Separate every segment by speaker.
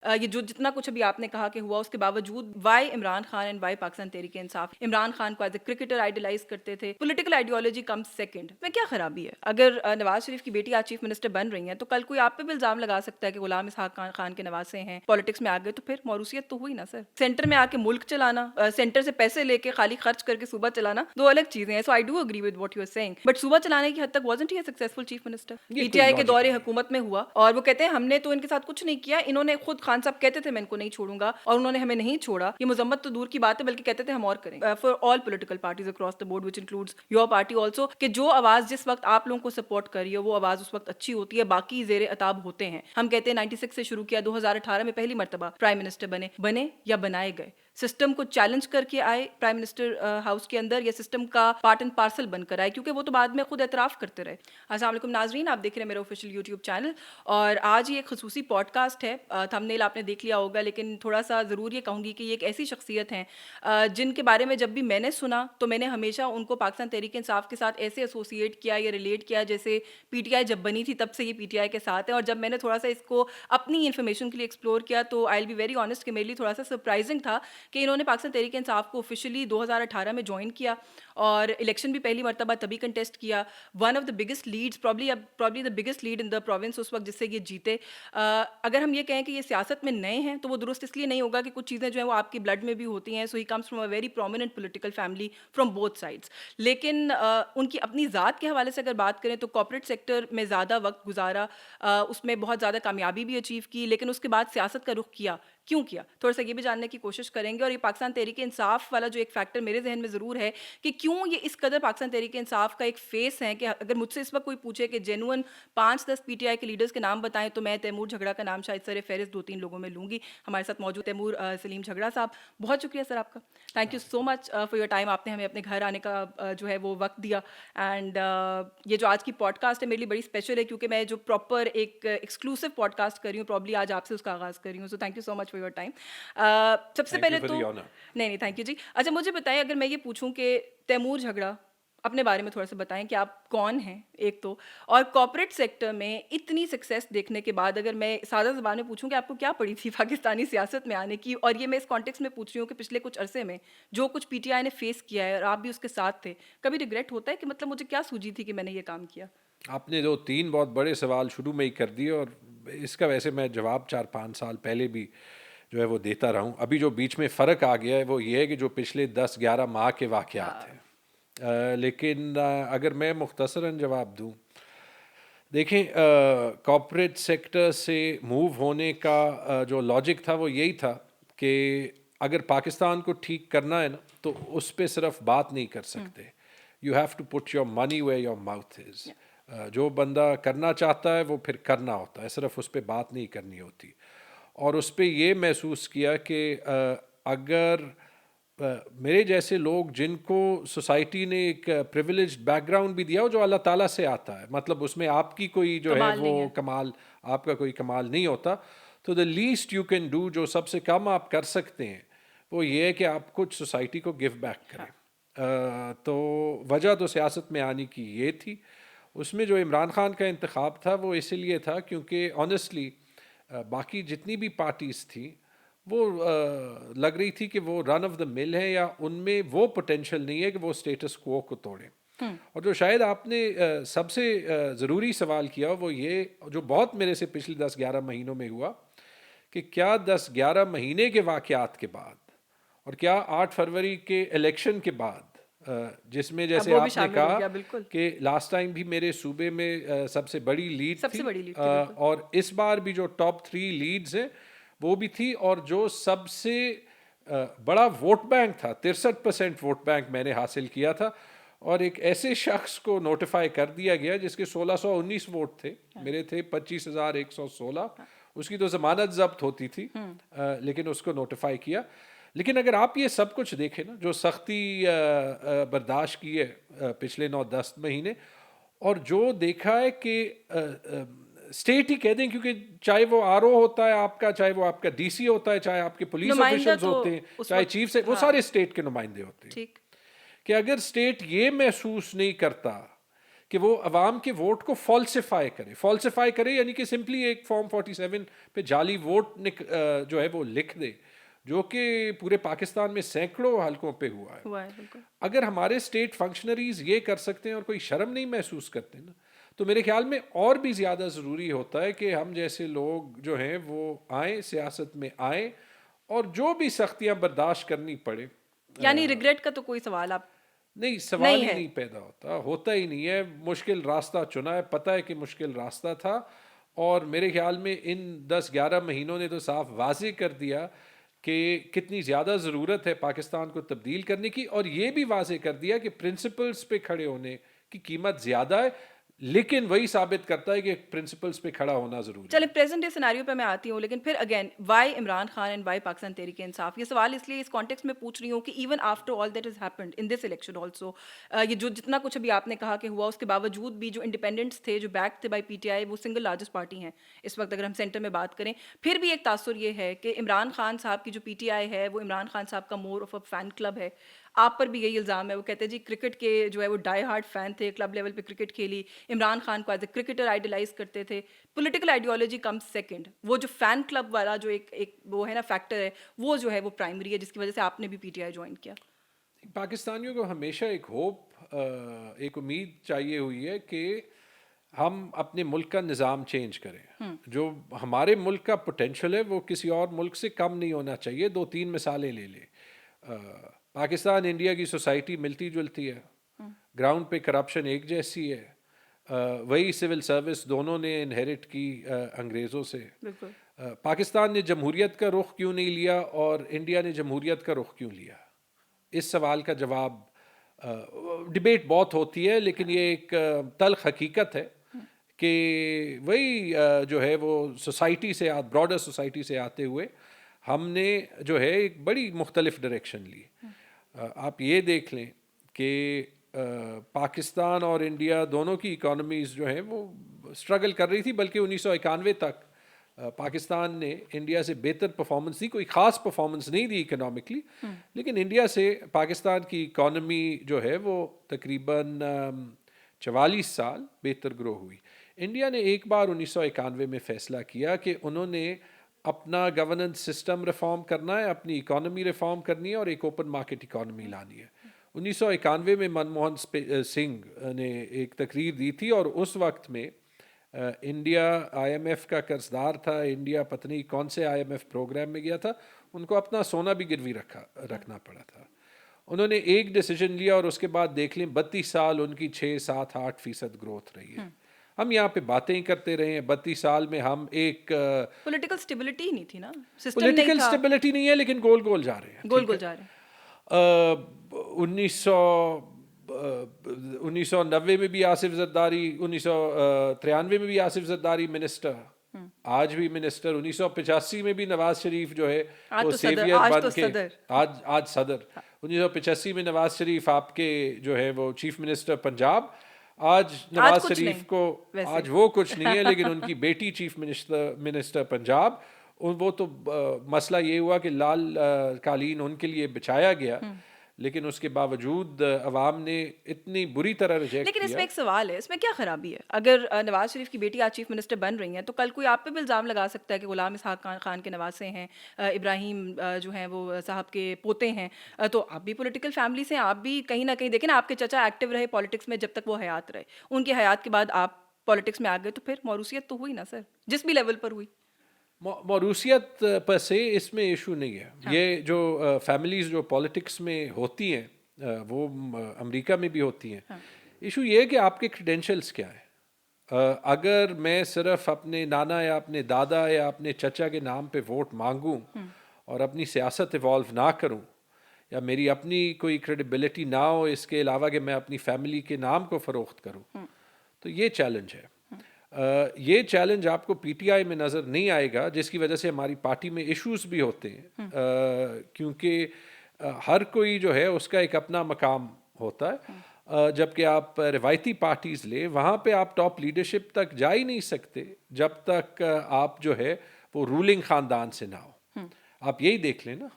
Speaker 1: یہ جو جتنا کچھ ابھی آپ نے کہا کہ ہوا اس کے باوجود why Imran Khan and why Pakistan Tehreek Insaf Imran Khan کو ایز اے کرکٹر آئیڈیلائز کرتے تھے. پولیٹیکل آئیڈیالوجی کم سیکنڈ میں کیا خرابی ہے؟ اگر نواز شریف کی بیٹی آج چیف منسٹر بن رہی ہیں تو کل کوئی آپ پہ بھی الزام لگا سکتا ہے کہ غلام اسحاق خان کے نواسے ہیں, پالیٹکس میں آ گئے, تو پھر موروثیت تو ہوئی نا سر. سینٹر میں آ کے ملک چلانا, سینٹر سے پیسے لے کے خالی خرچ کر کے صوبہ چلانا دو الگ چیزیں ہیں. So I do agree with what you are saying, but صوبہ چلانے کی حد تک wasn't he a successful chief minister?
Speaker 2: یہ
Speaker 1: پی ٹی
Speaker 2: کوئی
Speaker 1: آئی کے
Speaker 2: لاجک
Speaker 1: دور
Speaker 2: نہیں.
Speaker 1: حکومت میں ہوا اور وہ کہتے ہیں ہم نے تو ان کے ساتھ کچھ نہیں کیا, انہوں نے خود خان صاحب کہتے تھے میں ان کو نہیں چھوڑوں گا اور انہوں نے ہمیں نہیں چھوڑا. یہ مذمت تو دور کی بات ہے بلکہ کہتے تھے ہم اور کریں. For all political parties across the board which includes your party also, کہ جو آواز جس وقت آپ لوگوں کو سپورٹ کر رہی ہے وہ آواز اس وقت اچھی ہوتی ہے, باقی زیر اتاب ہوتے ہیں. ہم کہتے ہیں 96 سے شروع کیا, 2018 میں پہلی مرتبہ پرائم منسٹر بنے یا بنائے گئے, سسٹم کو چیلنج کر کے آئے پرائم منسٹر ہاؤس کے اندر, یا سسٹم کا پارٹ اینڈ پارسل بن کر آئے, کیونکہ وہ تو بعد میں خود اعتراف کرتے رہے. السلام علیکم ناظرین, آپ دیکھ رہے ہیں میرا آفیشیل یوٹیوب چینل, اور آج یہ ایک خصوصی پوڈ کاسٹ ہے. تھمب نیل آپ نے دیکھ لیا ہوگا, لیکن تھوڑا سا ضرور یہ کہوں گی کہ یہ ایک ایسی شخصیت ہیں جن کے بارے میں جب بھی میں نے سنا تو میں نے ہمیشہ ان کو پاکستان تحریک انصاف کے ساتھ ایسے ایسوسیٹ کیا یا ریلیٹ کیا جیسے پی ٹی آئی جب بنی تھی تب سے یہ پی ٹی آئی کے ساتھ ہے. اور جب میں نے تھوڑا سا اس کو اپنی انفارمیشن کے لیے ایکسپلور کیا تو آئی ول بی ویری آنیسٹ کہ میرے لیے تھوڑا سا سرپرائزنگ تھا کہ انہوں نے پاکستان تحریک انصاف کو آفیشیلی 2018 میں جوائن کیا اور الیکشن بھی پہلی مرتبہ تبھی کنٹیسٹ کیا. One of the biggest leads, probably the biggest lead in the province اس وقت, جس سے یہ جیتے. اگر ہم یہ کہیں کہ یہ سیاست میں نئے ہیں تو وہ درست اس لیے نہیں ہوگا کہ کچھ چیزیں جو ہیں وہ آپ کی بلڈ میں بھی ہوتی ہیں. So he comes from a very prominent political family from both sides. لیکن ان کی اپنی ذات کے حوالے سے اگر بات کریں تو کارپوریٹ سیکٹر میں زیادہ وقت گزارا, اس میں بہت زیادہ کامیابی بھی اچیو کی, لیکن اس کے بعد سیاست کا رخ کیا. کیوں کیا؟ تھوڑا سا یہ بھی جاننے کی کوشش کریں گے. اور یہ پاکستان تحریک انصاف والا جو ایک فیکٹر میرے ذہن میں ضرور ہے کہ کیوں یہ اس قدر پاکستان تحریک انصاف کا ایک فیس ہے, کہ اگر مجھ سے اس وقت کوئی پوچھے کہ جینوئن 5-10 پی ٹی آئی کے لیڈرز کے نام بتائیں تو میں تیمور جھگڑا کا نام شاید سر فہرست 2-3 لوگوں میں لوں گی. ہمارے ساتھ موجود تیمور سلیم جھگڑا صاحب, بہت شکریہ سر آپ کا, thank you so much for your time. آپ نے ہمیں اپنے گھر آنے کا جو ہے وہ وقت دیا. اینڈ یہ جو آج کی پوڈ کاسٹ ہے میرے لیے بڑی اسپیشل ہے, کیونکہ میں جو پراپر ایک ایکسکلوسیو پوڈ کاسٹ کر رہی ہوں, پرابلی آج آپ سے اس کا آغاز کر رہی ہوں. So thank you so much for your time. سب سے پہلے تو نہیں تھینک یو جی. اچھا مجھے بتائیں, اگر میں یہ پوچھوں کہ تیمور جھگڑا اپنے بارے میں تھوڑا سا بتائیں کہ آپ کون ہیں ایک تو, اور کارپوریٹ سیکٹر میں اتنی سکسیس دیکھنے کے بعد اگر میں سادہ زبان میں پوچھوں کہ آپ کو کیا پڑی تھی پاکستانی سیاست میں آنے کی, اور یہ میں اس کانٹیکس میں پوچھ رہی ہوں کہ پچھلے کچھ عرصے میں جو کچھ پی ٹی آئی نے فیس کیا ہے اور آپ بھی اس کے ساتھ تھے, کبھی ریگریٹ ہوتا ہے کہ مطلب مجھے کیا سوجی تھی کہ میں نے یہ کام کیا؟
Speaker 2: آپ نے جو 3 بہت بڑے سوال شروع میں ہی کر دیے, اور اس کا ویسے میں جواب 4-5 سال پہلے بھی جو ہے وہ دیتا رہا ہوں. ابھی جو بیچ میں فرق آ گیا ہے وہ یہ ہے کہ جو پچھلے 10-11 ماہ کے واقعات ہیں. لیکن اگر میں مختصراً جواب دوں, دیکھیں کارپوریٹ سیکٹر سے موو ہونے کا جو لاجک تھا وہ یہی تھا کہ اگر پاکستان کو ٹھیک کرنا ہے نا تو اس پہ صرف بات نہیں کر سکتے, you have to put your money where your mouth is. جو بندہ کرنا چاہتا ہے وہ پھر کرنا ہوتا ہے, صرف اس پہ بات نہیں کرنی ہوتی. اور اس پہ یہ محسوس کیا کہ اگر میرے جیسے لوگ جن کو سوسائٹی نے ایک پریویلیجڈ بیک گراؤنڈ بھی دیا ہو جو اللہ تعالیٰ سے آتا ہے, مطلب اس میں آپ کی کوئی جو ہے وہ کمال, آپ کا کوئی کمال نہیں ہوتا, تو the least you can do, جو سب سے کم آپ کر سکتے ہیں وہ یہ ہے کہ آپ کچھ سوسائٹی کو گیو بیک کریں. تو وجہ تو سیاست میں آنے کی یہ تھی. اس میں جو عمران خان کا انتخاب تھا وہ اسی لیے تھا کیونکہ آنیسٹلی باقی جتنی بھی پارٹیز تھیں وہ لگ رہی تھی کہ وہ رن آف دا مل ہے, یا ان میں وہ پوٹینشیل نہیں ہے کہ وہ اسٹیٹس کو توڑیں. اور جو شاید آپ نے سب سے ضروری سوال کیا وہ یہ, جو بہت میرے سے پچھلے 10-11 مہینوں میں ہوا, کہ کیا 10-11 مہینے کے واقعات کے بعد اور کیا 8 فروری کے الیکشن کے بعد, جس میں جیسے آپ نے کہا کہ لاسٹ ٹائم بھی میرے صوبے میں سب سے بڑی لیڈ تھی, اور اس بار بھی جو ٹاپ 3 لیڈز ہیں وہ بھی تھی, اور جو سب سے بڑا ووٹ بینک تھا 63% ووٹ بینک میں نے حاصل کیا تھا, اور ایک ایسے شخص کو نوٹیفائی کر دیا گیا جس کے 1619 ووٹ تھے, میرے تھے 25,116, اس کی تو ضمانت ضبط ہوتی تھی لیکن اس کو نوٹیفائی کیا. لیکن اگر آپ یہ سب کچھ دیکھیں نا, جو سختی برداشت کی ہے پچھلے 9-10 مہینے, اور جو دیکھا ہے کہ اسٹیٹ ہی کہہ دیں, کیونکہ چاہے وہ آر او ہوتا ہے آپ کا, چاہے وہ آپ کا ڈی سی ہوتا ہے, چاہے آپ کے پولیس آفیشلز ہوتے ہیں, چاہے چیف سے, وہ سارے اسٹیٹ کے نمائندے ہوتے ہیں, کہ اگر اسٹیٹ یہ محسوس نہیں کرتا کہ وہ عوام کے ووٹ کو فالسیفائی کرے یعنی کہ سمپلی ایک فارم 47 پہ جعلی ووٹ جو ہے وہ لکھ دے، جو کہ پورے پاکستان میں سینکڑوں حلقوں پہ ہوا ہے. اگر ہمارے اسٹیٹ فنکشنریز یہ کر سکتے ہیں اور کوئی شرم نہیں محسوس کرتے نا، تو میرے خیال میں اور بھی زیادہ ضروری ہوتا ہے کہ ہم جیسے لوگ جو ہیں وہ آئیں، سیاست میں آئیں، اور جو بھی سختیاں برداشت کرنی پڑے.
Speaker 1: یعنی ریگریٹ کا تو کوئی سوال آپ
Speaker 2: نہیں، سوال ہی نہیں پیدا ہوتا ہی نہیں ہے. مشکل راستہ چنا ہے، پتہ ہے کہ مشکل راستہ تھا، اور میرے خیال میں ان 10-11 مہینوں نے تو صاف واضح کر دیا کہ کتنی زیادہ ضرورت ہے پاکستان کو تبدیل کرنے کی، اور یہ بھی واضح کر دیا کہ پرنسپلز پہ کھڑے ہونے کی قیمت زیادہ ہے، لیکن وہی ثابت کرتا ہے کہ پرنسپلز پہ کھڑا ہونا ضروری ہے.
Speaker 1: چلے پریزنٹ ڈے سیناریو پہ میں آتی ہوں، لیکن پھر again why Imran Khan and why Pakistan Tehreek Insaf? یہ سوال اس لیے اس کانٹیکسٹ میں پوچھ رہی ہوں کہ even after all that is happened in this election also, یہ جو جتنا کچھ ابھی آپ نے کہا کہ ہوا، اس کے باوجود بھی جو انڈیپینڈنٹس تھے، جو بیک تھے بائی پی ٹی آئی، وہ سنگل لارجسٹ پارٹی ہیں اس وقت اگر ہم سینٹر میں بات کریں. پھر بھی ایک تاثر یہ ہے کہ عمران خان صاحب کی جو پی ٹی آئی ہے وہ عمران خان صاحب کا more of a fan club ہے. آپ پر بھی یہی الزام ہے، وہ کہتے ہیں جی کرکٹ کے جو ہے وہ ڈائی ہارڈ فین تھے، کلب لیول پہ کرکٹ کھیلی، عمران خان کو ایز اے کرکٹر آئیڈیلائز کرتے تھے. پولیٹیکل آئیڈیالوجی کمز سیکنڈ، وہ جو فین کلب والا جو ایک وہ ہے نا فیکٹر ہے، وہ جو ہے وہ پرائمری ہے، جس کی وجہ سے آپ نے بھی پی ٹی آئی جوائن کیا.
Speaker 2: پاکستانیوں کو ہمیشہ ایک ہوپ، ایک امید چاہیے ہوئی ہے کہ ہم اپنے ملک کا نظام چینج کریں. جو ہمارے ملک کا پوٹینشیل ہے وہ کسی اور ملک سے کم نہیں ہونا چاہیے. 2-3 مثالیں لے لیں. پاکستان انڈیا کی سوسائٹی ملتی جلتی ہے، گراؤنڈ پہ کرپشن ایک جیسی ہے، وہی سول سروس دونوں نے انہیرٹ کی انگریزوں سے. پاکستان نے جمہوریت کا رخ کیوں نہیں لیا اور انڈیا نے جمہوریت کا رخ کیوں لیا؟ اس سوال کا جواب، ڈبیٹ بہت ہوتی ہے، لیکن یہ ایک تلخ حقیقت ہے کہ وہی جو ہے وہ سوسائٹی سے، براڈر سوسائٹی سے آتے ہوئے ہم نے جو ہے ایک بڑی مختلف ڈائریکشن لی. آپ یہ دیکھ لیں کہ پاکستان اور انڈیا دونوں کی اکانومیز جو ہیں وہ اسٹرگل کر رہی تھی، بلکہ 1991 تک پاکستان نے انڈیا سے بہتر پرفارمنس دی. کوئی خاص پرفارمنس نہیں دی اکنامکلی، لیکن انڈیا سے پاکستان کی اکانومی جو ہے وہ تقریباً 44 سال بہتر گرو ہوئی. انڈیا نے ایک بار 1991 میں فیصلہ کیا کہ انہوں نے اپنا گورننس سسٹم ریفارم کرنا ہے، اپنی اکانومی ریفارم کرنی ہے اور ایک اوپن مارکیٹ اکانومی لانی ہے. 1991 میں منموہن سنگھ نے ایک تقریر دی تھی، اور اس وقت میں انڈیا آئی ایم ایف کا قرضدار تھا. انڈیا پتہ نہیں کون سے آئی ایم ایف پروگرام میں گیا تھا، ان کو اپنا سونا بھی گروی رکھنا پڑا تھا. انہوں نے ایک ڈیسیجن لیا اور اس کے بعد دیکھ لیں 32 سال ان کی 6-7-8% گروتھ رہی ہے. ہم یہاں پہ باتیں ہی کرتے رہے ہیں. 32 سال میں ہم ایک
Speaker 1: پولیٹیکل اسٹیبلٹی ہی نہیں تھی نا،
Speaker 2: پولیٹیکل اسٹیبلٹی نہیں ہے، لیکن گول گول جا رہے ہیں.
Speaker 1: گول گول جا رہے ہیں.
Speaker 2: 1990 میں بھی آصف زرداری، 1993 میں بھی آصف زرداری منسٹر، آج بھی منسٹر. 1985 میں بھی نواز شریف جو ہے وہ سیویئر بن کے آج صدر. 1985 میں نواز شریف آپ کے جو ہے وہ چیف منسٹر پنجاب. آج نواز شریف کو آج وہ کچھ نہیں ہے، لیکن ان کی بیٹی چیف منسٹر پنجاب. وہ تو مسئلہ یہ ہوا کہ لال قالین ان کے لیے بچھایا گیا، لیکن اس کے باوجود عوام نے اتنی بری طرح ریجیکٹ کیا.
Speaker 1: لیکن اس میں ایک سوال ہے، اس میں کیا خرابی ہے؟ اگر نواز شریف کی بیٹی آج چیف منسٹر بن رہی ہیں تو کل کوئی آپ پہ بھی الزام لگا سکتا ہے کہ غلام اسحاق خان کے نواسے ہیں، ابراہیم جو ہیں وہ صاحب کے پوتے ہیں، تو آپ بھی پولیٹیکل فیملی سے، آپ بھی کہیں نہ کہیں دیکھیں نا، آپ کے چچا ایکٹیو رہے پالیٹکس میں جب تک وہ حیات رہے، ان کی حیات کے بعد آپ پالیٹکس میں آ گئے، تو پھر موروثیت تو ہوئی نا سر، جس بھی لیول پر ہوئی.
Speaker 2: موروثیت پر سے اس میں ایشو نہیں ہے. یہ جو فیملیز جو پالیٹکس میں ہوتی ہیں وہ امریکہ میں بھی ہوتی ہیں. ایشو یہ ہے کہ آپ کے کریڈینشلز کیا ہیں. اگر میں صرف اپنے نانا یا اپنے دادا یا اپنے چچا کے نام پہ ووٹ مانگوں اور اپنی سیاست ایوالو نہ کروں، یا میری اپنی کوئی کریڈیبلٹی نہ ہو اس کے علاوہ کہ میں اپنی فیملی کے نام کو فروخت کروں، تو یہ چیلنج ہے. یہ چیلنج آپ کو پی ٹی آئی میں نظر نہیں آئے گا، جس کی وجہ سے ہماری پارٹی میں ایشوز بھی ہوتے ہیں، کیونکہ ہر کوئی جو ہے اس کا ایک اپنا مقام ہوتا ہے. جبکہ آپ روایتی پارٹیز لیں، وہاں پہ آپ ٹاپ لیڈرشپ تک جا ہی نہیں سکتے جب تک آپ جو ہے وہ رولنگ خاندان سے نہ ہو. آپ یہی دیکھ لیں نا،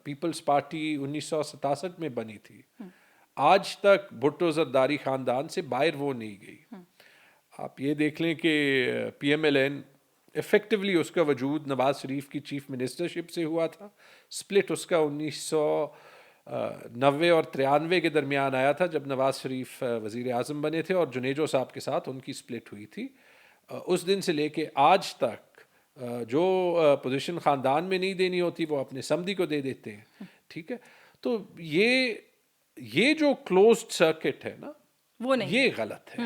Speaker 2: پیپلز پارٹی 1967 میں بنی تھی، آج تک بھٹو زرداری خاندان سے باہر وہ نہیں گئی. آپ یہ دیکھ لیں کہ P M L N effectively اس کا وجود نواز شریف کی چیف منسٹرشپ سے ہوا تھا. سپلٹ اس کا 1990 اور 93 کے درمیان آیا تھا جب نواز شریف وزیر اعظم بنے تھے اور جنیجو صاحب کے ساتھ ان کی سپلٹ ہوئی تھی. اس دن سے لے کے آج تک جو پوزیشن خاندان میں نہیں دینی ہوتی وہ اپنے سمدھی کو دے دیتے ہیں. ٹھیک ہے, تو یہ جو کلوزڈ سرکٹ ہے نا
Speaker 1: وہ نہیں,
Speaker 2: یہ غلط ہے.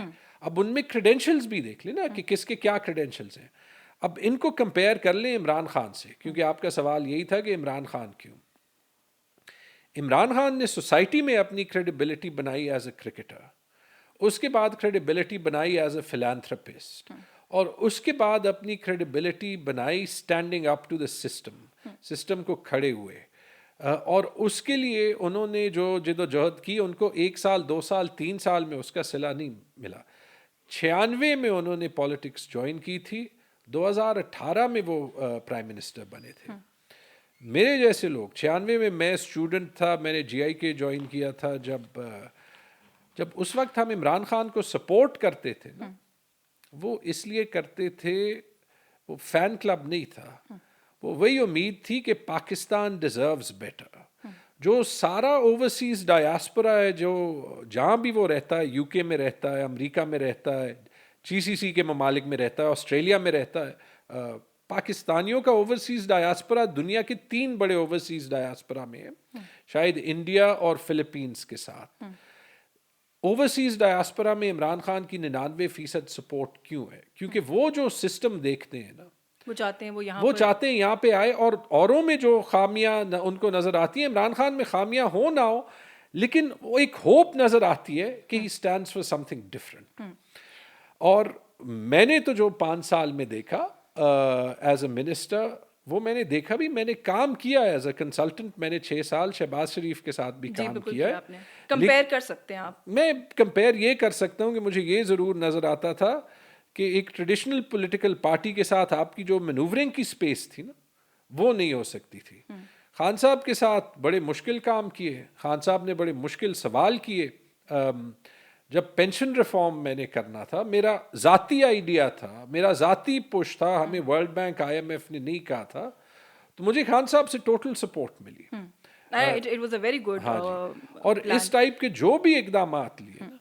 Speaker 2: اب ان میں کریڈینشلز بھی دیکھ لیں نا کہ کس کے کیا کریڈینشلز ہیں. اب ان کو کمپیئر کر لیں عمران خان سے, کیونکہ آپ کا سوال یہی تھا کہ عمران خان کیوں. عمران خان نے سوسائٹی میں اپنی کریڈیبلٹی بنائی ایز اے کرکٹر, اس کے بعد کریڈیبلٹی بنائی ایز اے فلانتھراپسٹ, اور اس کے بعد اپنی کریڈیبلٹی بنائی standing up to the system کو کھڑے ہوئے. اور اس کے لیے انہوں نے جو جد و جہد کی ان کو 1 سال 2 سال 3 سال میں اس کا صلہ نہیں ملا. 96 میں انہوں نے پالیٹکس جوائن کی تھی, 2018 میں وہ پرائم منسٹر بنے تھے. میرے جیسے لوگ 96 میں اسٹوڈنٹ تھا, میں نے جی آئی کے جوائن کیا تھا. جب اس وقت ہم عمران خان کو سپورٹ کرتے تھے نا, وہ اس لیے کرتے تھے, وہ فین کلب نہیں تھا, وہ وہی امید تھی کہ پاکستان ڈیزروز بیٹر. جو سارا اوورسیز ڈایاسپورا ہے, جو جہاں بھی وہ رہتا ہے, یو کے میں رہتا ہے, امریکہ میں رہتا ہے, جی سی سی کے ممالک میں رہتا ہے, آسٹریلیا میں رہتا ہے, پاکستانیوں کا اوورسیز ڈایاسپورا دنیا کے 3 بڑے اوورسیز ڈایاسپورا میں ہے, شاید انڈیا اور فلپینز کے ساتھ. اوورسیز ڈایاسپورا میں عمران خان کی 99% سپورٹ کیوں ہے؟ کیونکہ وہ جو سسٹم دیکھتے ہیں نا,
Speaker 1: وہ چاہتے ہیں
Speaker 2: یہاں پہ آئے, اور اوروں میں جو خامیاں ان کو نظر آتی ہیں, عمران خان میں خامیاں ہو نہ ہو, لیکن وہ ایک ہوپ نظر آتی ہے کہ he stands for something different. اور میں نے تو جو 5 سال میں دیکھا ایز اے منسٹر, وہ میں نے دیکھا بھی, میں نے کام کیا ایز اے کنسلٹنٹ. میں نے 6 سال شہباز شریف کے ساتھ بھی کام کیا ہے.
Speaker 1: کمپیئر کر سکتے ہیں آپ؟
Speaker 2: میں کمپیئر یہ کر سکتا ہوں کہ مجھے یہ ضرور نظر آتا تھا کہ ایک ٹریڈیشنل پولیٹیکل پارٹی کے ساتھ آپ کی جو مینوورنگ کی سپیس تھی نا, وہ نہیں ہو سکتی تھی. خان صاحب کے ساتھ بڑے مشکل کام کیے, خان صاحب نے بڑے مشکل سوال کیے. جب پینشن ریفارم میں نے کرنا تھا, میرا ذاتی آئیڈیا تھا, میرا ذاتی پش تھا, ہمیں world bank I M F نے نہیں کہا تھا, تو مجھے خان صاحب سے ٹوٹل سپورٹ ملی.
Speaker 1: It was a very good
Speaker 2: اور اس ٹائپ کے جو بھی اقدامات لیے نا,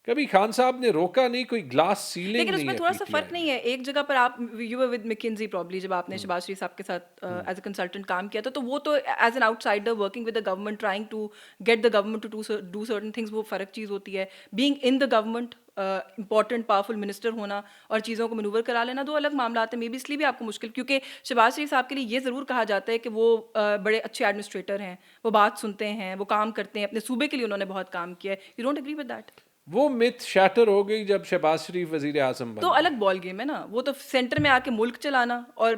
Speaker 2: کبھی خان صاحب نے روکا نہیں, کوئی گلاس سیلنگ نہیں.
Speaker 1: لیکن اس میں تھوڑا سا فرق نہیں ہے, ایک جگہ پر آپ you were with Mackenzie probably, جب آپ نے شہباز شریف صاحب کے ساتھ ایز اے کنسلٹنٹ کام کیا تھا, تو وہ تو as an outsider working with the government trying to get the government to do certain things, وہ فرق چیز ہوتی ہے. Being in the government, important powerful minister ہونا اور چیزوں کو منور کرا لینا, 2 الگ معاملات ہیں. مے بی اس لیے بھی آپ کو مشکل, کیونکہ شہباز شریف صاحب کے لیے یہ ضرور کہا جاتا ہے کہ وہ بڑے اچھے ایڈمنسٹریٹر ہیں, وہ بات سنتے ہیں, وہ کام کرتے ہیں, اپنے صوبے کے لیے انہوں نے بہت کام کیا ہے. You don't agree with that?
Speaker 2: وہ مت شیٹر ہو گئی جب شہباز شریف وزیر اعظم بنا.
Speaker 1: تو الگ بال گیم ہے نا, وہ تو سینٹر میں آ کے ملک چلانا اور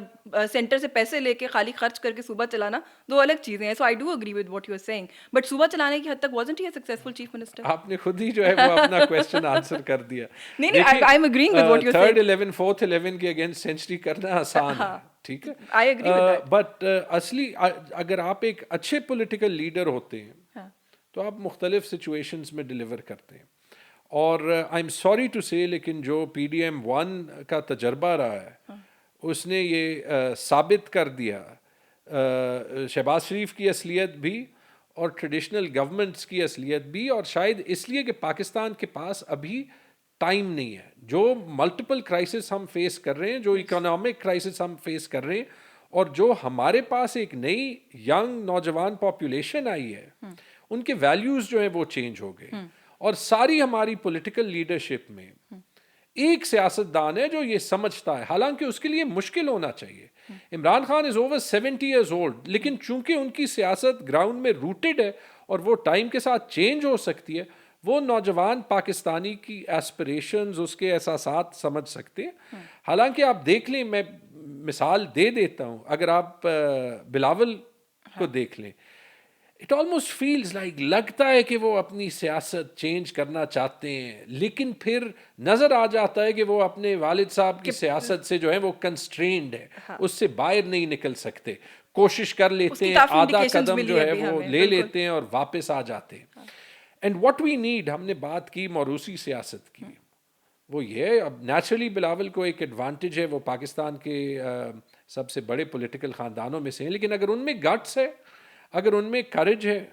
Speaker 1: سینٹر سے پیسے لے کے خالی خرچ کر کے صوبہ چلانا 2 الگ چیزیں ہیں. So I do agree with what you are saying, but صوبہ چلانے کی حد تک wasn't he a successful chief minister?
Speaker 2: آپ نے خود ہی جو ہے وہ اپنا کویسچن آنسر کر دیا.
Speaker 1: نہیں, I'm agreeing with what you are saying.
Speaker 2: 3rd 11 4th 11 کے اگینسٹ سینچری کرنا آسان ہے, ٹھیک ہے,
Speaker 1: I agree with that.
Speaker 2: But اصلی اگر آپ ایک اچھے پولیٹیکل لیڈر ہوتے ہیں تو آپ مختلف سچویشنز میں ڈیلیور کرتے ہیں. اور آئی ایم سوری ٹو سے, لیکن جو پی ڈی ایم 1 کا تجربہ رہا ہے, اس نے یہ ثابت کر دیا شہباز شریف کی اصلیت بھی اور ٹریڈیشنل گورنمنٹس کی اصلیت بھی, اور شاید اس لیے کہ پاکستان کے پاس ابھی ٹائم نہیں ہے. جو ملٹیپل کرائسس ہم فیس کر رہے ہیں, جو اکنامک کرائسس ہم فیس کر رہے ہیں, اور جو ہمارے پاس ایک نئی ینگ نوجوان پاپولیشن آئی ہے, ان کے ویلیوز جو ہیں وہ چینج ہو گئے. اور ساری ہماری پولیٹیکل لیڈرشپ میں ایک سیاستدان ہے جو یہ سمجھتا ہے, حالانکہ اس کے لیے مشکل ہونا چاہیے. عمران خان از اوور 70 ایئرز اولڈ, لیکن چونکہ ان کی سیاست گراؤنڈ میں روٹڈ ہے اور وہ ٹائم کے ساتھ چینج ہو سکتی ہے, وہ نوجوان پاکستانی کی ایسپریشنز, اس کے احساسات سمجھ سکتے ہیں. حالانکہ آپ دیکھ لیں, میں مثال دے دیتا ہوں, اگر آپ بلاول کو دیکھ لیں, اٹ آلموسٹ فیلز لائک, لگتا ہے کہ وہ اپنی سیاست چینج کرنا چاہتے ہیں, لیکن پھر نظر آ جاتا ہے کہ وہ اپنے والد صاحب کی سیاست سے جو ہے وہ کنسٹرینڈ ہے, اس سے باہر نہیں نکل سکتے. کوشش کر لیتے ہیں, آدھا قدم جو ہے وہ لے لیتے ہیں اور واپس آ جاتے ہیں. اینڈ واٹ وی نیڈ، ہم نے بات کی موروثی سیاست کی، وہ یہ اب نیچرلی بلاول کو ایک ایڈوانٹیج ہے، وہ پاکستان کے سب سے بڑے پولیٹیکل خاندانوں میں سے ہیں، لیکن اگر ان میں گٹس ہے، اگر ان میں کریج ہے،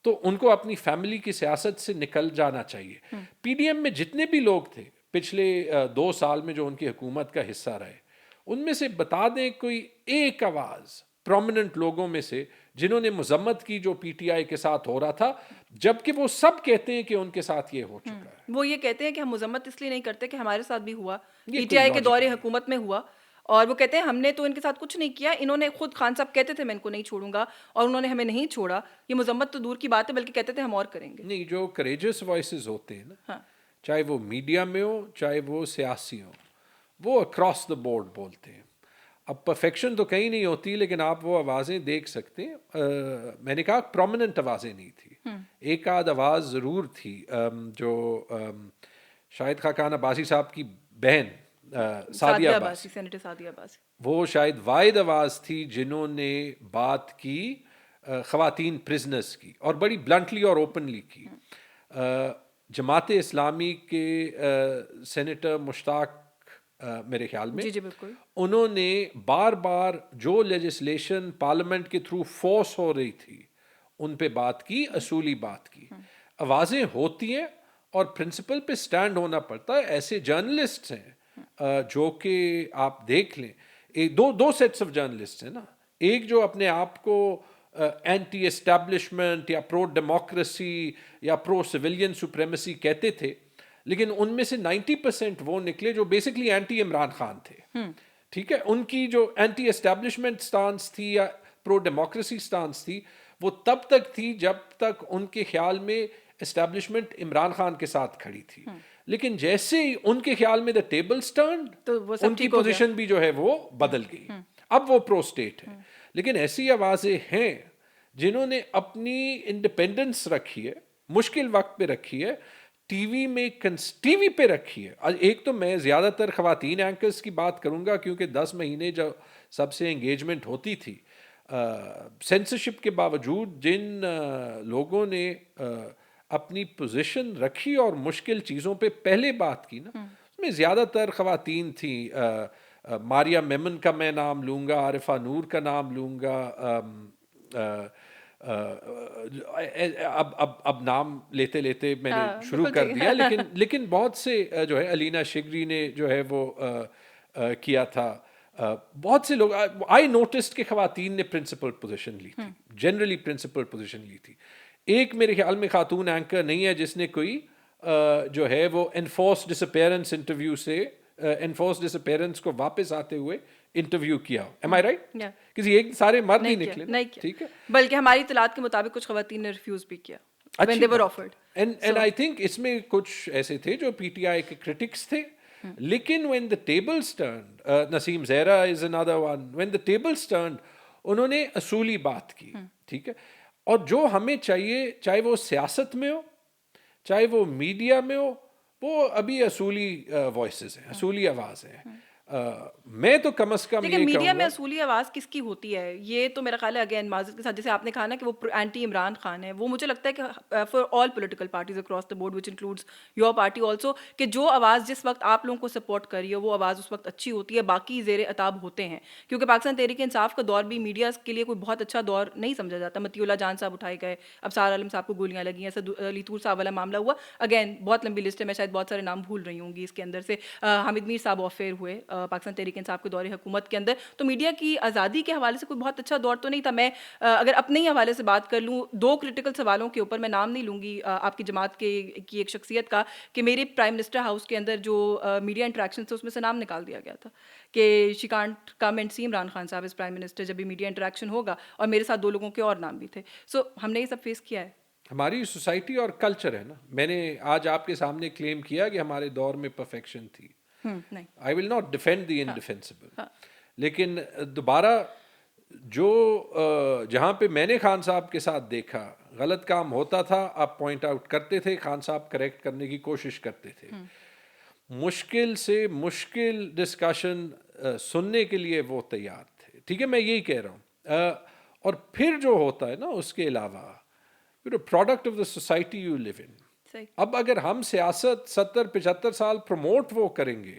Speaker 2: تو ان کو اپنی فیملی کی سیاست سے نکل جانا چاہیے۔ پی ڈی ایم میں جتنے بھی لوگ تھے پچھلے 2 سال میں جو ان کی حکومت کا حصہ رہے، ان میں سے بتا دیں کوئی ایک آواز پرومیننٹ لوگوں میں سے جنہوں نے مذمت کی جو پی ٹی آئی کے ساتھ ہو رہا تھا، جبکہ وہ سب کہتے ہیں کہ ان کے ساتھ یہ ہو چکا ہے۔
Speaker 1: وہ یہ کہتے ہیں کہ ہم مذمت اس لیے نہیں کرتے کہ ہمارے ساتھ بھی ہوا،
Speaker 2: یہ
Speaker 1: پی ٹی
Speaker 2: کوئی
Speaker 1: آئی کے
Speaker 2: logic
Speaker 1: دور
Speaker 2: نہیں۔
Speaker 1: حکومت میں ہوا، اور وہ کہتے ہیں ہم نے تو ان کے ساتھ کچھ نہیں کیا، انہوں نے خود، خان صاحب کہتے تھے میں ان کو نہیں چھوڑوں گا، اور انہوں نے ہمیں نہیں چھوڑا، یہ مذمت تو دور کی بات ہے، بلکہ کہتے تھے ہم اور کریں گے۔
Speaker 2: نہیں، جو کریجس وائسز ہوتے ہیں نا،
Speaker 1: ہاں،
Speaker 2: چاہے وہ میڈیا میں ہو چاہے وہ سیاسی ہوں، وہ اکراس دا بورڈ بولتے ہیں۔ اب پرفیکشن تو کہیں نہیں ہوتی، لیکن آپ وہ آوازیں دیکھ سکتے ہیں۔ میں نے کہا پرومیننٹ آوازیں نہیں تھی، ایک آدھ آواز ضرور تھی جو شاید خاقان عباسی صاحب کی بہن سعدیہ عباسی،
Speaker 1: سینیٹر سعدیہ عباسی،
Speaker 2: وہ شاید واحد آواز تھی جنہوں نے بات کی خواتین پرزنرز کی، اور بڑی بلنٹلی اور اوپنلی کی۔ جماعت اسلامی کے سینیٹر مشتاق میرے خیال میں،
Speaker 1: جی جی بالکل،
Speaker 2: انہوں نے بار بار جو لیجسلیشن پارلیمنٹ کے تھرو فورس ہو رہی تھی ان پہ بات کی، اصولی بات کی۔ آوازیں ہوتی ہیں اور پرنسپل پہ سٹینڈ ہونا پڑتا ہے۔ ایسے جرنلسٹ ہیں جو کہ آپ دیکھ لیں، دو سیٹس آف جرنلسٹ ہیں نا، ایک جو اپنے آپ کو اینٹی اسٹیبلشمنٹ یا پرو ڈیموکریسی یا پرو سویلین سپریمیسی کہتے تھے، لیکن ان میں سے 90% وہ نکلے جو بیسکلی اینٹی عمران خان تھے۔ ٹھیک ہے، ان کی جو اینٹی اسٹیبلشمنٹ سٹانس تھی یا پرو ڈیموکریسی سٹانس تھی، وہ تب تک تھی جب تک ان کے خیال میں اسٹیبلشمنٹ عمران خان کے ساتھ کھڑی تھی، لیکن جیسے ہی ان کے خیال میں دا ٹیبلز ٹرنڈ،
Speaker 1: تو وہ سب
Speaker 2: ان کی
Speaker 1: ٹھیک ہو گیا۔
Speaker 2: پوزیشن بھی جو ہے وہ بدل گئی، اب وہ پرو اسٹیٹ ہے۔ لیکن ایسی آوازیں ہیں جنہوں نے اپنی انڈیپینڈنس رکھی ہے، مشکل وقت پہ رکھی ہے، ٹی وی پہ رکھی ہے۔ ایک تو میں زیادہ تر خواتین اینکرز کی بات کروں گا، کیونکہ 10 مہینے جو سب سے انگیجمنٹ ہوتی تھی، سینسرشپ کے باوجود جن لوگوں نے اپنی پوزیشن رکھی اور مشکل چیزوں پہ پہلے بات کی نا، اس میں زیادہ تر خواتین تھیں۔ ماریا میمن کا میں نام لوں گا، عارفہ نور کا نام لوں گا، اب نام لیتے لیتے میں نے شروع کر دیا، لیکن بہت سے جو ہے، علینا شگری نے جو ہے وہ کیا تھا، بہت سے لوگ آئی نوٹسڈ کہ خواتین نے پرنسپل پوزیشن لی تھی، جنرلی پرنسپل پوزیشن لی تھی۔ ایک میرے خیال میں خاتون اینکر نہیں ہے جس نے کوئی جو ہے وہ انفورس ڈس اپیرنس انٹرویو سے انفورس ڈس اپیرنس کو واپس آتے ہوئے انٹرویو کیا۔ ایم آئی رائٹ؟ کسی ایک، سارے مرد ہی نکلے، ٹھیک ہے،
Speaker 1: بلکہ ہماری اطلاعات کے مطابق کچھ خواتین نے ریفیوز بھی کیا when they were offered۔
Speaker 2: And I think اس میں کچھ ایسے تھے جو پی ٹی آئی کے کرٹکس تھے، لیکن when the tables turned، Naseem Zahra is another one، when the tables turned، انہوں نے اصولی بات کی، ٹھیک ہے۔ اور جو ہمیں چاہیے، چاہے وہ سیاست میں ہو چاہے وہ میڈیا میں ہو، وہ ابھی اصولی وائسز ہیں، اصولی آواز ہیں۔ میں تو کم از کم
Speaker 1: لیکن میڈیا میں اصولی آواز کس کی ہوتی ہے؟ یہ تو میرا خیال ہے اگین معذرت کے ساتھ، جیسے آپ نے کہا نا کہ وہ اینٹی عمران خان ہے، وہ مجھے لگتا ہے کہ for all political parties across the board which includes your party also, کہ جو آواز جس وقت آپ لوگوں کو سپورٹ کر رہی ہے وہ آواز اس وقت اچھی ہوتی ہے، باقی زیر عتاب ہوتے ہیں، کیونکہ پاکستان تحریک انصاف کا دور بھی میڈیا کے لیے کوئی بہت اچھا دور نہیں سمجھا جاتا۔ متی اللہ جان صاحب اٹھائے گئے، ابصار عالم صاحب کو گولیاں لگی ہیں، اسد علی طور صاحب والا معاملہ ہوا، اگین بہت لمبی لسٹ ہے، میں شاید بہت سارے نام بھول رہی ہوں گی اس کے اندر سے۔ حامد میر صاحب آفیئر ہوئے پاکستان تحریک انصاف کے دور حکومت کے اندر، تو میڈیا کی آزادی کے حوالے سے کوئی بہت اچھا دور تو نہیں تھا۔ میں اگر اپنے ہی حوالے سے بات کر لوں، 2 کرٹیکل سوالوں کے اوپر، میں نام نہیں لوں گی آپ کی جماعت کی ایک شخصیت کا، کہ میرے پرائم منسٹر ہاؤس کے اندر جو میڈیا انٹریکشن تھے اس میں سے نام نکال دیا گیا تھا کہ شی کانٹ کم اینڈ سی عمران خان صاحب از پرائم منسٹر جب بھی میڈیا انٹریکشن ہوگا، اور میرے ساتھ 2 لوگوں کے اور نام بھی تھے۔ سو ہم نے یہ سب فیس کیا ہے۔
Speaker 2: ہماری سوسائٹی اور کلچر ہے نا۔ میں نے آج آپ کے سامنے کلیم کیا کہ ہمارے دور میں پرفیکشن تھی، آئی ول ناٹ ڈیفینڈ دی انڈیفینسبل، لیکن دوبارہ جو جہاں پہ میں نے خان صاحب کے ساتھ دیکھا غلط کام ہوتا تھا، آپ پوائنٹ آؤٹ کرتے تھے، خان صاحب کریکٹ کرنے کی کوشش کرتے تھے، مشکل سے مشکل ڈسکشن سننے کے لیے وہ تیار تھے، ٹھیک ہے، میں یہی کہہ رہا ہوں۔ اور پھر جو ہوتا ہے نا اس کے علاوہ، product of the society you live in.
Speaker 1: صحیح.
Speaker 2: اب اگر ہم سیاست 70-75 سال پروموٹ وہ کریں گے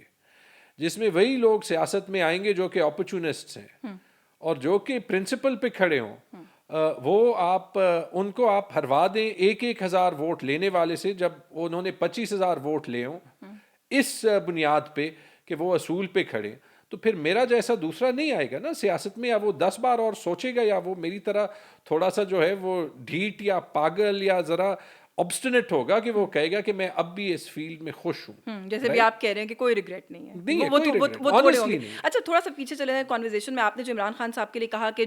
Speaker 2: جس میں وہی لوگ سیاست میں آئیں گے جو کہ اپرچونسٹس ہیں اور جو کہ پرنسپل پہ کھڑے ہوں, وہ آپ ان کو آپ ہروا دیں 1,000 ووٹ لینے والے سے, جب انہوں نے 25,000 ووٹ لے ہوں اس بنیاد پہ کہ وہ اصول پہ کھڑے, تو پھر میرا جیسا دوسرا نہیں آئے گا نا سیاست میں, یا وہ 10 بار اور سوچے گا, یا وہ میری طرح تھوڑا سا جو ہے وہ ڈھیٹ یا پاگل یا ذرا obstinate ہوگا کہ وہ کہے گا کہ میں اب بھی اس فیلڈ میں خوش ہوں.
Speaker 1: جیسے بھی آپ کہہ رہے ہیں کہ کوئی ریگریٹ نہیں ہے,
Speaker 2: نہیں ہے,
Speaker 1: وہ
Speaker 2: کوئی regret,
Speaker 1: تھوڑے ہوں
Speaker 2: honestly
Speaker 1: گے.
Speaker 2: نہیں.
Speaker 1: اچھا تھوڑا سا پیچھے چلے ہیں کانورزیشن میں, آپ نے جو عمران خان صاحب کے لیے کہا کہ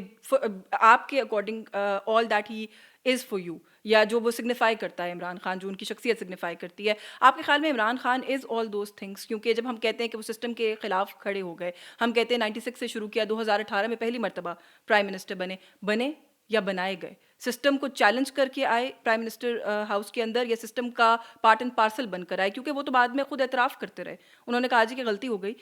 Speaker 1: آپ کے according all that he is for you, یا جو وہ سگنیفائی کرتا ہے عمران خان, جو ان کی شخصیت سگنیفائی کرتی ہے, آپ کے خیال میں عمران خان از آل دوز تھنگس؟ کیونکہ جب ہم کہتے ہیں کہ وہ سسٹم کے خلاف کھڑے ہو گئے, ہم کہتے ہیں 96 سے شروع کیا, 2018 میں پہلی مرتبہ پرائم منسٹر بنے یا بنائے گئے, سسٹم کو چیلنج کر کے آئے پرائم منسٹر ہاؤس کے اندر, یا سسٹم کا پارٹ اینڈ پارسل بن کر آئے؟ کیونکہ وہ تو بعد میں خود اعتراف کرتے رہے, انہوں نے کہا جی کہ غلطی ہو گئی,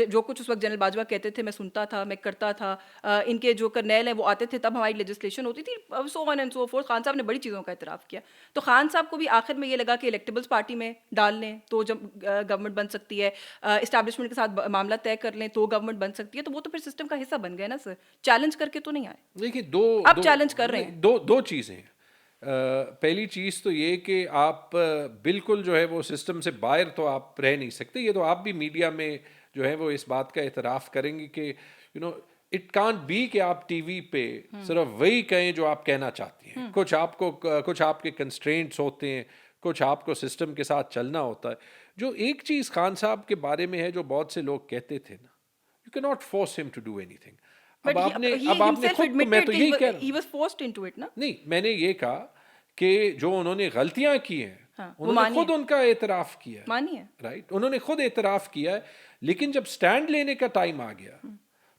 Speaker 1: جو کچھ اس وقت جنرل باجوہ کہتے تھے میں سنتا تھا, میں کرتا تھا, ان کے جو کرنیل ہیں وہ آتے تھے تب ہماری لیجسلیشن ہوتی تھی, so on and so forth. Khan صاحب نے بڑی چیزوں کا اعتراف کیا, تو خان صاحب کو بھی آخر میں یہ لگا کہ الیکٹیبلز پارٹی میں ڈال لیں تو جب گورنمنٹ بن سکتی ہے, اسٹیبلشمنٹ کے ساتھ معاملہ طے کر لیں تو گورنمنٹ بن سکتی ہے, تو وہ تو پھر سسٹم کا حصہ بن گئے نا سر, چیلنج کر کے تو نہیں آئے.
Speaker 2: دیکھیے
Speaker 1: اب چیلنج کر رہے ہیں.
Speaker 2: دو چیزیں ہیں. پہلی چیز تو یہ کہ آپ بالکل جو ہے وہ سسٹم سے باہر تو آپ رہ نہیں سکتے, یہ تو آپ بھی میڈیا میں جو ہے وہ اس بات کا اعتراف کریں گے کہ اٹ کانٹ بی کہ آپ ٹی وی پہ صرف وہی کہیں جو آپ کہنا چاہتی ہیں. کچھ آپ کے کنسٹرینٹس ہوتے ہیں, کچھ آپ کو سسٹم کے ساتھ چلنا ہوتا ہے. جو ایک چیز خان صاحب کے بارے میں ہے جو بہت سے لوگ کہتے تھے نا, یو کی ناٹ فورس ہم ٹو ڈو اینی تھنگ. اب آپ نے خود, میں تو یہی کہہ رہا ہوں, نہیں میں نے یہ کہا کہ جو انہوں نے غلطیاں کی ہیں انہوں نے خود ان کا اعتراف کیا ہے, رائٹ, انہوں نے خود اعتراف کیا ہے. لیکن جب سٹینڈ لینے کا ٹائم آ گیا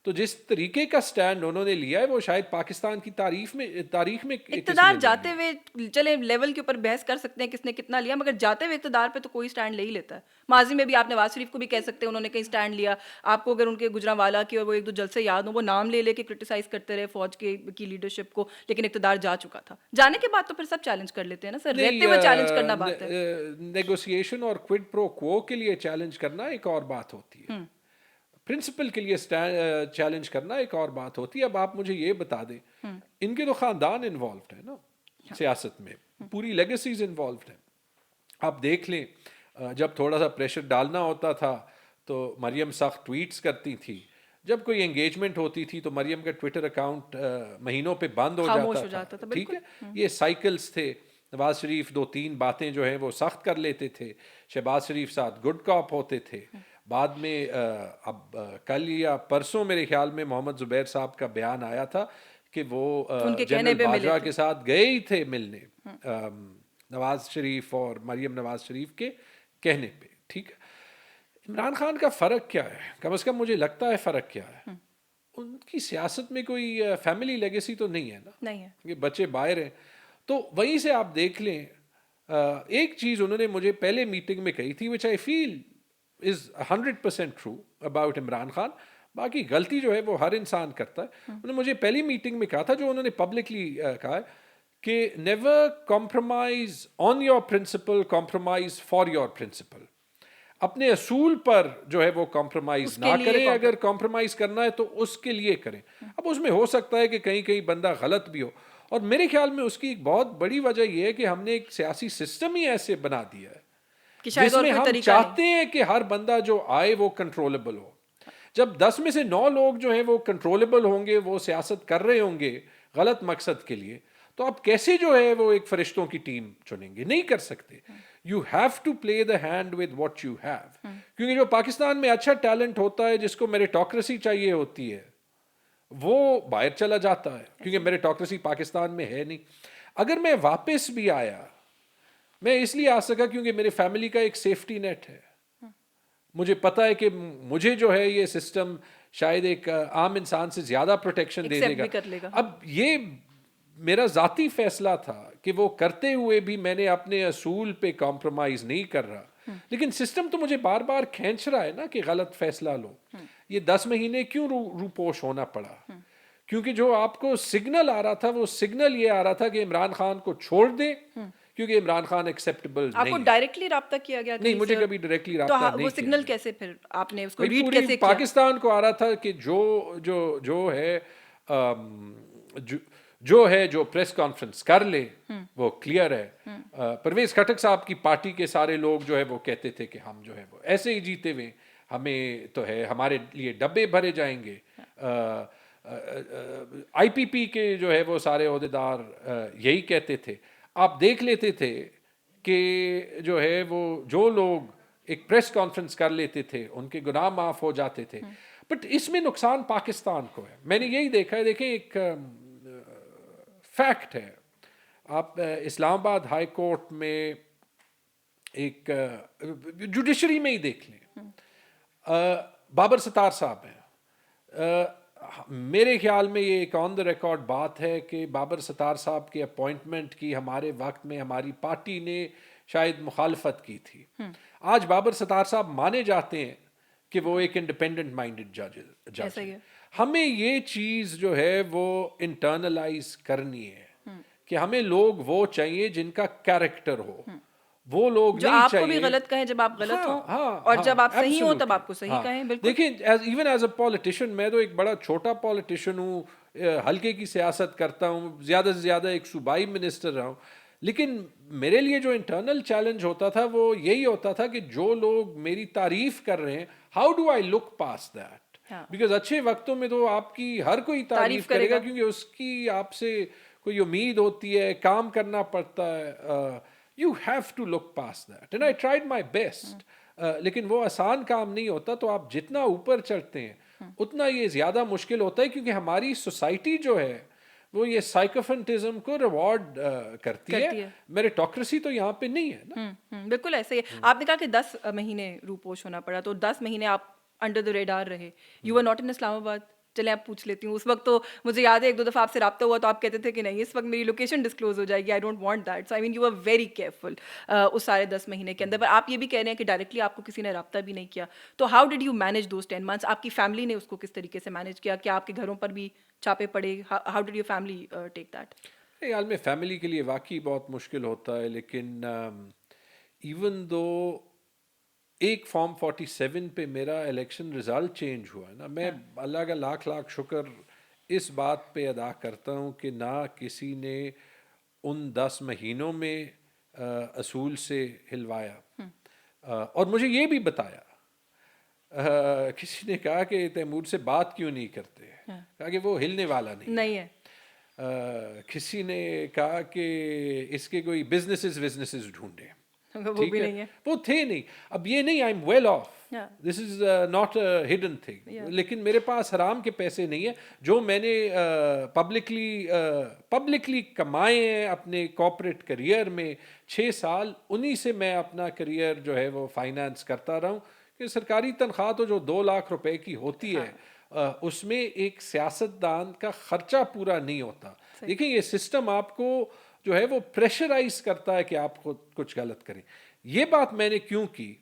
Speaker 2: تو جس طریقے کا سٹینڈ انہوں نے لیا ہے وہ شاید پاکستان کی تاریخ میں
Speaker 1: اقتدار جاتے ہوئے چلے لیول کے اوپر بحث کر سکتے ہیں کس نے کتنا لیا, مگر جاتے ہوئے اقتدار پہ تو کوئی سٹینڈ لے ہی لیتا ہے. ماضی میں بھی آپ نواز شریف کو بھی کہہ سکتے ہیں انہوں نے کہیں سٹینڈ لیا, آپ کو اگر ان کے گجرانوالا کی اور وہ ایک دو جلسے یاد ہوں, وہ نام لے کے کرٹیسائز کرتے رہے فوج کی لیڈرشپ کو, لیکن اقتدار جا چکا تھا. جانے کے بعد تو پھر سب چیلنج کر لیتے ہیں نا سر, رہتے ہوئے چیلنج کرنا بات ہے.
Speaker 2: نیگوسیشن اور کوئڈ پرو کوو کے لیے چیلنج کرنا ایک اور بات ہوتی ہے, پرنسپل کے لیے چیلنج کرنا ایک اور بات ہوتی ہے. اب آپ مجھے یہ بتا دیں, ان کے تو خاندان انوالوڈ ہے نا سیاست میں, پوری لیگیسیز انوالوڈ ہیں. آپ دیکھ لیں جب تھوڑا سا پریشر ڈالنا ہوتا تھا تو مریم سخت ٹویٹس کرتی تھی, جب کوئی انگیجمنٹ ہوتی تھی تو مریم کا ٹویٹر اکاؤنٹ مہینوں پہ بند ہو جاتا تھا. ٹھیک ہے, یہ سائیکلز تھے. نواز شریف 2-3 باتیں جو ہیں وہ سخت کر لیتے تھے, شہباز شریف ساتھ گڈ کاپ ہوتے تھے. بعد میں اب کل یا پرسوں میرے خیال میں محمد زبیر صاحب کا بیان آیا تھا کہ وہ جنرل باجوہ کے ساتھ گئے ہی تھے ملنے, نواز شریف اور مریم نواز شریف کے کہنے پہ. ٹھیک ہے, عمران خان کا فرق کیا ہے؟ کم از کم مجھے لگتا ہے فرق کیا ہے, ان کی سیاست میں کوئی فیملی لیگیسی تو نہیں ہے نا, نہیں ہے, یہ بچے باہر ہیں. تو وہیں سے آپ دیکھ لیں, ایک چیز انہوں نے مجھے پہلے میٹنگ میں کہی تھی which I feel is 100% true about Imran Khan, باقی غلطی جو ہے وہ ہر انسان کرتا ہے. انہوں نے مجھے پہلی میٹنگ میں کہا تھا, جو انہوں نے پبلکلی کہا ہے کہ never compromise on your principle, compromise for your principle. اپنے اصول پر جو ہے وہ کمپرومائز نہ کریں, اگر کمپرومائز کرنا ہے تو اس کے لیے کریں. اب اس میں ہو سکتا ہے کہ کہیں بندہ غلط بھی ہو, اور میرے خیال میں اس کی ایک بہت بڑی وجہ یہ ہے کہ ہم نے ایک سیاسی سسٹم ہی ایسے بنا دیا ہے جس میں ہم چاہتے ہیں کہ ہر بندہ جو آئے وہ کنٹرولبل ہو. جب 10 میں سے 9 لوگ جو ہیں وہ کنٹرولبل ہوں گے, وہ سیاست کر رہے ہوں گے غلط مقصد کے لیے, تو آپ کیسے جو ہے وہ ایک فرشتوں کی ٹیم چنیں گے؟ نہیں کر سکتے. You have to play the hand with what you have. کیونکہ جو پاکستان میں اچھا ٹیلنٹ ہوتا ہے جس کو میریٹوکریسی چاہیے ہوتی ہے, وہ باہر چلا جاتا ہے, کیونکہ میریٹوکریسی پاکستان میں ہے نہیں. اگر میں واپس بھی آیا, میں اس لیے آ سکا کیونکہ میرے فیملی کا ایک سیفٹی نیٹ ہے. مجھے پتا ہے کہ مجھے جو ہے یہ سسٹم شاید ایک عام انسان سے زیادہ پروٹیکشن دے دے گا. اب یہ میرا ذاتی فیصلہ تھا کہ وہ کرتے ہوئے بھی میں نے اپنے اصول پہ کمپرومائز نہیں کر رہا, لیکن سسٹم تو مجھے بار بار کھینچ رہا ہے نا کہ غلط فیصلہ لو. یہ 10 مہینے کیوں روپوش ہونا پڑا؟ کیونکہ جو آپ کو سگنل آ رہا تھا وہ سگنل یہ آ رہا تھا کہ عمران خان کو چھوڑ دیں کیونکہ عمران خان ایکسیپٹیبل
Speaker 1: آپ کو
Speaker 2: نہیں ہے.
Speaker 1: ڈائریکٹلی رابطہ کیا گیا
Speaker 2: نہیں,
Speaker 1: کہیں
Speaker 2: مجھے
Speaker 1: سے؟
Speaker 2: کبھی ڈائریکٹلی
Speaker 1: تو
Speaker 2: رابطہ نہیں
Speaker 1: وہ
Speaker 2: کیا.
Speaker 1: سگنل کیسے پھر آپ نے اس کو
Speaker 2: بھائی
Speaker 1: ریڈ
Speaker 2: پوری
Speaker 1: کیسے کیا؟
Speaker 2: پاکستان کو آ رہا تھا کہ جو ہے جو ہے جو پریس کانفرنس کر لے وہ کلیئر ہے. پرویز خٹک صاحب کی پارٹی کے سارے لوگ جو ہے وہ کہتے تھے کہ ہم جو ہے وہ ایسے ہی جیتے ہوئے ہمیں تو ہے ہمارے لیے ڈبے بھرے جائیں گے. آئی پی پی کے جو ہے وہ سارے عہدیدار یہی کہتے تھے. آپ دیکھ لیتے تھے کہ جو ہے وہ جو لوگ ایک پریس کانفرنس کر لیتے تھے ان کے گناہ معاف ہو جاتے تھے. بٹ اس میں نقصان پاکستان کو ہے. میں نے یہی دیکھا ہے. دیکھیں ایک فیکٹ ہے, آپ اسلام آباد ہائی کورٹ میں ایک جوڈیشری میں ہی دیکھ لیں, بابر ستار صاحب ہیں. میرے خیال میں یہ ایک آن دا ریکارڈ بات ہے کہ بابر ستار صاحب کی اپوائنٹمنٹ کی ہمارے وقت میں ہماری پارٹی نے شاید مخالفت کی تھی. آج بابر ستار صاحب مانے جاتے ہیں کہ وہ ایک انڈیپینڈنٹ مائنڈڈ جج ہے. ہمیں یہ چیز جو ہے وہ انٹرنلائز کرنی ہے کہ ہمیں لوگ وہ چاہیے جن کا کیریکٹر ہو. وہ لوگ
Speaker 1: جو
Speaker 2: نہیں
Speaker 1: آپ کو
Speaker 2: چاہیے
Speaker 1: بھی غلط کہیں جب آپ غلط ہوں اور
Speaker 2: ہاں,
Speaker 1: جب آپ صحیح ہوں تب
Speaker 2: absolutely.
Speaker 1: آپ کو صحیح کہیں. بالکل.
Speaker 2: دیکھیں ایون ایز اے پولیٹیشین میں تو ایک بڑا چھوٹا پولیٹیشین ہوں, ہلکے کی سیاست کرتا ہوں, زیادہ سے زیادہ ایک صوبائی منسٹر رہا ہوں. لیکن میرے لیے جو انٹرنل چیلنج ہوتا تھا وہ یہی ہوتا تھا کہ جو لوگ میری تعریف کر رہے ہیں how do I look past that, because اچھے وقتوں میں تو آپ کی ہر کوئی تعریف کرے گا کیونکہ اس کی آپ سے کوئی امید ہوتی ہے, کام کرنا پڑتا ہے. You have to look past that and I tried my best. لیکن وہ آسان کام نہیں ہوتا. تو آپ جتنا اوپر چڑھتے ہیں اتنا یہ زیادہ مشکل ہوتا ہے کیونکہ ہماری سوسائٹی جو ہے وہ یہ سائیکوفنٹزم کو ریوارڈ کرتی ہے. میریٹوکریسی تو یہاں پہ نہیں ہے نا.
Speaker 1: بالکل ایسے ہی. آپ نے کہا کہ 10 مہینے روپوش ہونا پڑا, تو 10 مہینے آپ انڈر دا ریڈار رہے. یو آر ناٹ ان اسلام آباد. چلیں آپ پوچھ لیتی ہوں, اس وقت تو مجھے یاد ہے ایک دو دفعہ آپ سے رابطہ ہوا تو آپ کہتے تھے کہ نہیں اس وقت میری لوکیشن ڈسکلوز ہو جائے گی, I don't want that. So I mean you are very careful اس سارے 10 مہینے کے اندر. پر آپ یہ بھی کہہ رہے ہیں کہ ڈائریکٹلی آپ کو کسی نے رابطہ بھی نہیں کیا. تو how did you manage those 10 months؟ آپ کی فیملی نے اس کو کس طریقے سے مینیج کیا؟ کیا آپ کے گھروں پر بھی چھاپے پڑے؟ How did your family take that?
Speaker 2: خیال میں فیملی کے لیے واقعی بہت مشکل ہوتا ہے. لیکن ایون دو ایک فارم 47 پہ میرا الیکشن رزلٹ چینج ہوا ہے نا, میں اللہ کا لاکھ لاکھ شکر اس بات پہ ادا کرتا ہوں کہ نہ کسی نے ان 10 مہینوں میں اصول سے ہلوایا. اور مجھے یہ بھی بتایا, کسی نے کہا کہ تیمور سے بات کیوں نہیں کرتے, کہا کہ وہ ہلنے والا نہیں
Speaker 1: ہے.
Speaker 2: کسی نے کہا کہ اس کے کوئی بزنسز ڈھونڈے,
Speaker 1: وہ بھی نہیں ہے,
Speaker 2: وہ تھے نہیں. اب یہ نہیں I'm well off, this is not a hidden thing, لیکن میرے پاس حرام کے پیسے نہیں ہیں جو میں نے پبلکلی کمائے ہیں اپنے کارپوریٹ کریئر میں 6 سال. انہی سے میں اپنا کریئر جو ہے وہ فائنانس کرتا رہا ہوں. کہ سرکاری تنخواہ تو جو 2 لاکھ روپے کی ہوتی ہے اس میں ایک سیاستدان کا خرچہ پورا نہیں ہوتا. دیکھیں یہ سسٹم آپ کو جو ہے وہ پریشرائز کرتا ہے کہ آپ خود کچھ غلط کریں. یہ بات میں نے کیوں کی,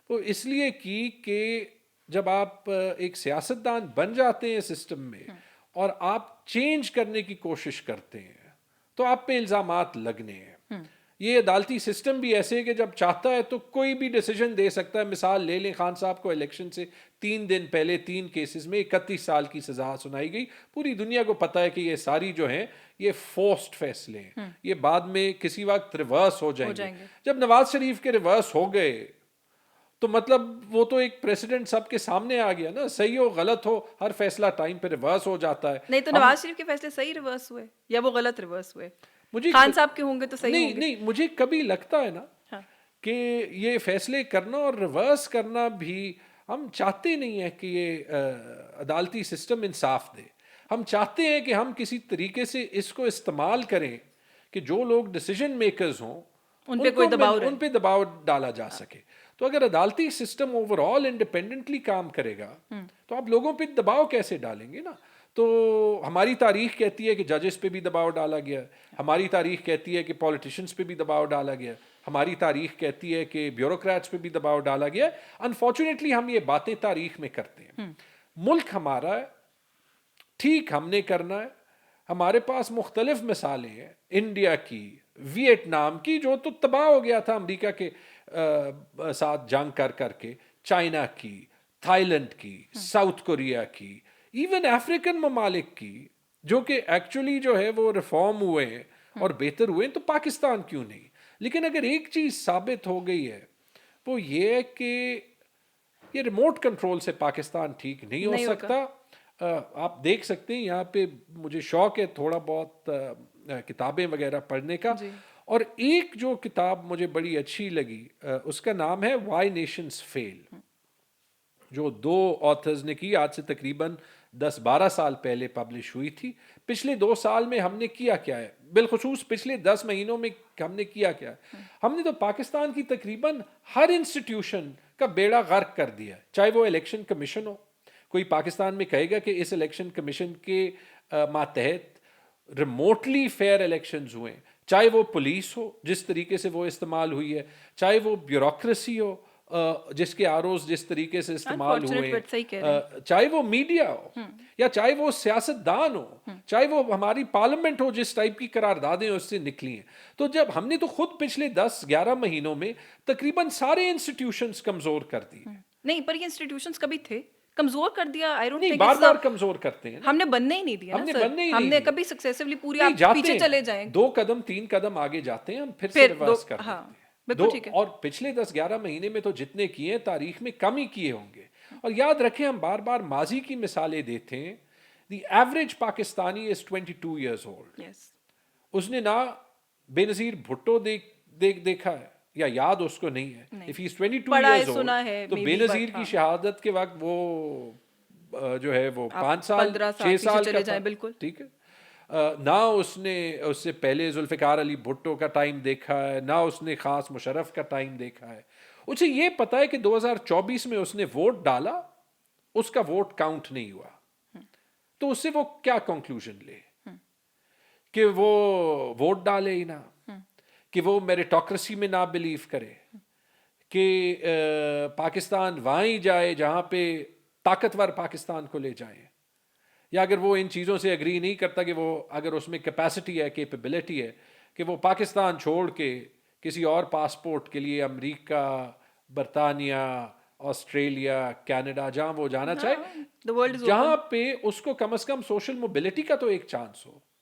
Speaker 2: وہ اس لیے کی کہ جب آپ ایک سیاستدان بن جاتے ہیں سسٹم میں اور آپ چینج کرنے کی کوشش کرتے ہیں تو آپ پہ الزامات لگنے ہیں. یہ عدالتی سسٹم بھی ایسے ہے کہ جب چاہتا ہے تو کوئی بھی ڈیسیجن دے سکتا ہے. مثال لے لیں, خان صاحب کو الیکشن سے 3 دن پہلے 3 کیسز میں 31 سال کی سزا سنائی گئی. پوری دنیا کو پتہ ہے کہ یہ ساری جو ہیں یہ فورسڈ فیصلے ہیں, یہ بعد میں کسی وقت ریورس ہو جائیں گے. جب نواز شریف کے ریورس ہو گئے تو مطلب وہ تو ایک پریسیڈنٹ سب کے سامنے آ گیا نا, صحیح ہو غلط ہو ہر فیصلہ ٹائم پہ ریورس ہو جاتا ہے.
Speaker 1: نہیں تو نواز شریف کے فیصلے صحیح ریورس ہوئے یا وہ غلط ریورس ہوئے؟ خان صاحب کے ہوں گے تو صحیح ہوں گے.
Speaker 2: نہیں مجھے کبھی لگتا ہے نا کہ یہ فیصلے کرنا اور ریورس کرنا بھی ہم چاہتے نہیں ہیں کہ یہ عدالتی سسٹم انصاف دے. ہم چاہتے ہیں کہ ہم کسی طریقے سے اس کو استعمال کریں کہ جو لوگ ڈیسیجن میکرز ہوں ان پہ دباؤ ڈالا جا سکے. تو اگر عدالتی سسٹم اوور آل انڈیپینڈنٹلی کام کرے گا تو آپ لوگوں پہ دباؤ کیسے ڈالیں گے نا. تو ہماری تاریخ کہتی ہے کہ ججز پہ بھی دباؤ ڈالا گیا, ہماری تاریخ کہتی ہے کہ پولیٹیشنز پہ بھی دباؤ ڈالا گیا, ہماری تاریخ کہتی ہے کہ بیوروکریٹس پہ بھی دباؤ ڈالا گیا. انفارچونیٹلی ہم یہ باتیں تاریخ میں کرتے ہیں. ملک ہمارا ٹھیک ہم نے کرنا ہے. ہمارے پاس مختلف مثالیں ہیں, انڈیا کی, ویتنام کی جو تو تباہ ہو گیا تھا امریکہ کے ساتھ جنگ کر کر کے, چائنا کی, تھائی لینڈ کی, ساؤتھ کوریا کی, ایون افریقن ممالک کی جو کہ ایکچولی جو ہے وہ ریفارم ہوئے ہیں اور بہتر ہوئے ہیں, تو پاکستان کیوں نہیں؟ لیکن اگر ایک چیز ثابت ہو گئی ہے وہ یہ ہے کہ یہ ریموٹ کنٹرول سے پاکستان ٹھیک نہیں ہو سکتا. آپ دیکھ سکتے ہیں یہاں پہ مجھے شوق ہے تھوڑا بہت کتابیں وغیرہ پڑھنے کا, اور ایک جو کتاب مجھے بڑی اچھی لگی اس کا نام ہے وائی نیشنز فیل, جو 2 آتھرز نے کی, آج سے تقریباً 10-12 سال پہلے پبلش ہوئی تھی. پچھلے 2 سال میں ہم نے کیا کیا ہے, بالخصوص پچھلے 10 مہینوں میں ہم نے کیا کیا ہے. ہم نے تو پاکستان کی تقریباً ہر انسٹیٹیوشن کا بیڑا غرق کر دیا, چاہے وہ الیکشن کمیشن ہو. کوئی پاکستان میں کہے گا کہ اس الیکشن کمیشن کے ماتحت ریموٹلی فیئر الیکشنز ہوئے, چاہے وہ پولیس ہو جس طریقے سے وہ استعمال ہوئی ہے, چاہے وہ بیوروکریسی ہو جس کے آروز جس طریقے سے استعمال ہوئے, چاہے وہ میڈیا ہو, یا چاہے وہ سیاست دان ہو, چاہے وہ ہماری پارلیمنٹ ہو جس ٹائپ کی قراردادیں اس سے نکلی ہیں. تو جب ہم نے تو خود پچھلے 10-11 مہینوں میں تقریباً سارے انسٹیٹیوشنز کمزور کر دی.
Speaker 1: نہیں, پر یہ انسٹیٹیوشنز کبھی تھے, کمزور کر دیا. آئی ڈونٹ
Speaker 2: نہیں,
Speaker 1: تھنک
Speaker 2: بار بار کمزور کرتے ہیں.
Speaker 1: ہم نے بننے ہی نہیں دیا,
Speaker 2: ہم نے بننے ہی
Speaker 1: ہم
Speaker 2: نہیں
Speaker 1: نے
Speaker 2: دیا.
Speaker 1: کبھی سکسیسفلی پوری
Speaker 2: نہیں,
Speaker 1: آپ
Speaker 2: جاتے
Speaker 1: پیچھے
Speaker 2: ہیں,
Speaker 1: چلے جائیں
Speaker 2: 2 قدم 3 قدم آگے جاتے ہیں, ہم پھر سے ریورس کر دیتے ہیں.
Speaker 1: بالکل ٹھیک ہے.
Speaker 2: اور پچھلے 10-11 مہینے میں تو جتنے کیے ہیں تاریخ میں کم ہی کیے ہوں گے. اور یاد رکھیں, ہم بار بار ماضی کی مثالیں دیتے ہیں. The average Pakistani is 22 years old. اس نے نہ بے نظیر بھٹو دیکھا ہے, یا یاد اس کو نہیں ہے. if he is 22 years old, تو بے نظیر کی شہادت کے وقت وہ جو ہے وہ 5 سال 6 سال کا تھا.
Speaker 1: بالکل
Speaker 2: ٹھیک ہے. نہ اس نے اس سے پہلے ذوالفقار علی بھٹو کا ٹائم دیکھا ہے, نہ اس نے خاص مشرف کا ٹائم دیکھا ہے. اسے یہ پتا ہے کہ 2024 میں اس نے ووٹ ڈالا, اس کا ووٹ کاؤنٹ نہیں ہوا, تو اس سے وہ کیا کنکلوژن لے کہ وہ ووٹ ڈالے ہی نہ, کہ وہ میریٹوکریسی میں نہ بلیو کرے, کہ پاکستان وہاں ہی جائے جہاں پہ طاقتور پاکستان کو لے جائیں, یا اگر وہ ان چیزوں سے اگری نہیں کرتا کہ وہ اگر اس میں کیپیسٹی ہے, کیپیبلٹی ہے, کہ وہ پاکستان چھوڑ کے کسی اور پاسپورٹ کے لیے امریکہ, برطانیہ, آسٹریلیا, کینیڈا, جہاں وہ جانا چاہے, جہاں پہ اس کو کم از کم سوشل موبلٹی کا تو ایک چانس ہو.